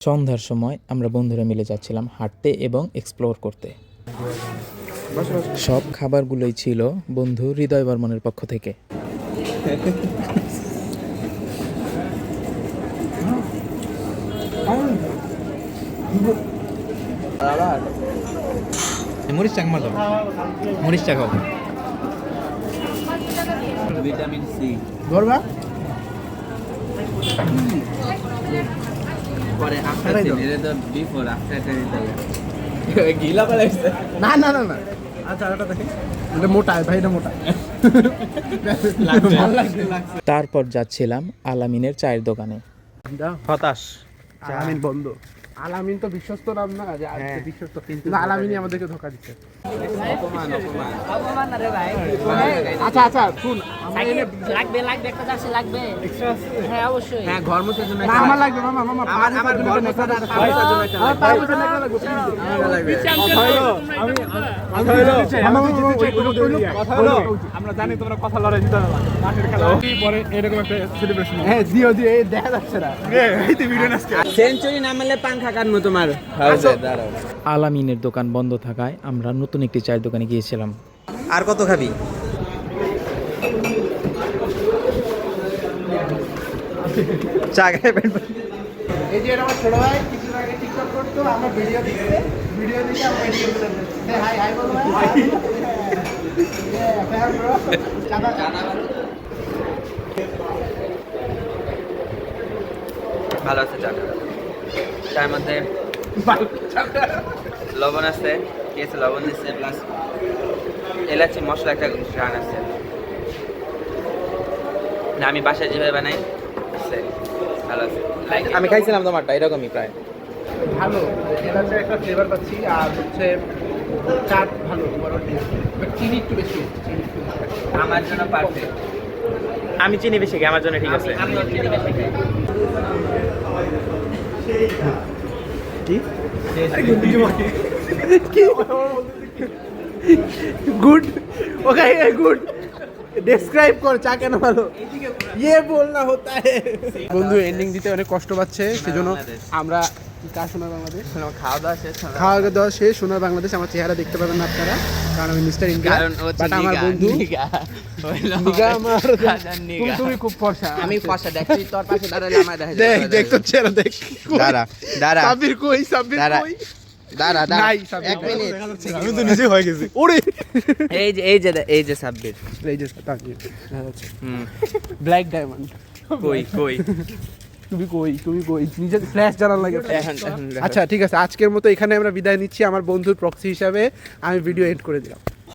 সন্ধ্যার সময় আমরা বন্ধুরা মিলে যাচ্ছিলাম হাঁটতে এবং এক্সপ্লোর করতে। সব খাবারগুলোই ছিল বন্ধু হৃদয় বর্মনের পক্ষ থেকে। মরিচ চা মারো, মরিচ চা খাও। ভিটামিন সি ধরবা পরে আফটার এটা তো বিফোর আফটার দিতে গিলা পালাইছে। না না না না, আচ্ছা এটা দেখি, এটা মোটা ভাই, এটা মোটা তারপর যাচ্ছিলাম আলামিনের চায়ের দোকানে। হতাশ, আলামিন বন্ধ। আলামিন তো বিশ্বস্ত নাম না, যে বিশ্বস্ত, কিন্তু আলামিনই আমাদেরকে ধোকা দিচ্ছে। আচ্ছা আচ্ছা শুন, লাগবে একটা জার্সি লাগবে। হ্যাঁ অবশ্যই। হ্যাঁ ঘর মোছার জন্য আমার লাগবে মামা, মামা আমার ঘর মোছার জন্য আমরা জানি তোমরা কথা লড়াই দিতে হবে, মাঠের খেলা পরে এরকম একটা সেলিব্রেশন। হ্যাঁ দিও দিও, এই দেখা যাচ্ছে না, এই তো ভিডিও নাচকে সেঞ্চুরি না মারলে পাংখা কাটবো তোমার। দাঁড়াও, আলামিনের দোকান বন্ধ থাকায় আমরা নতুন একটি চায়ের দোকানে গিয়েছিলাম। আর কত খাবি? চা খাবেন? এই যে আমার ছোট ভাই কিছু আগে টিকটক করতো, আমার ভিডিও দেখতে আমার ভিডিও করতে। হাই হাই বলো ভাই। ফ্যান ব্রো, চাদা ভালো আছে চা। চায়ের মধ্যে লবণ আছে, কি আছে, লবণ দিচ্ছে, প্লাস এলাচি মশলা একটা গান আছে। না আমি বাসায় যেভাবে বানাই ভালো আছে। আমি খাইছিলাম তোমারটা এরকমই প্রায়। ভালো, এটা হচ্ছে একটা ফ্লেভার পাচ্ছি, আর হচ্ছে চাট ভালো, চিনি একটু বেশি, আমার জন্য পারফেক্ট। আমি চিনি বেশি খাই, আমার জন্য ঠিক আছে। আমি চিনি বেশি খাই। गुड ओके गुड ডেসক্রাইব কর চা কেন ভালো, ये बोलना होता है। বন্ধু এন্ডিং দিতে অনেক কষ্ট পাচ্ছে, সেজন্য আমরা কার সোনার বাংলাদেশ খাওয়া দাওয়া শেষ, খাওয়া দাওয়া শেষ, সোনার বাংলাদেশ। আমার চেহারা দেখতে পাবেন না আপনারা, কারণ আমি মিস্টার ইন্ডিয়া, বাট আমার বন্ধু নিগা আমার, তুমি খুব ফর্সা। আমি ফর্সা দেখছি, তোর পাশে দাঁড়ালে আমার দেখা দেখ দেখ তো চেহারা দেখ। দাঁড়া দাঁড়া সাব্বির কই, সাব্বির কই, দাঁড়া নাই এক মিনিট, আমি তো নিজে হয়ে গেছি। ওরে এই যে সাব্বির, এই যে তাকিয়ে ব্ল্যাক ডায়মন্ড। কই তুমি কই নিজে ফ্ল্যাশ জানার লাগে। আচ্ছা ঠিক আছে, আজকের মতো এখানে আমরা বিদায় নিচ্ছি। আমার বন্ধুর প্রক্সি হিসাবে আমি ভিডিও এন্ড করে দিলাম।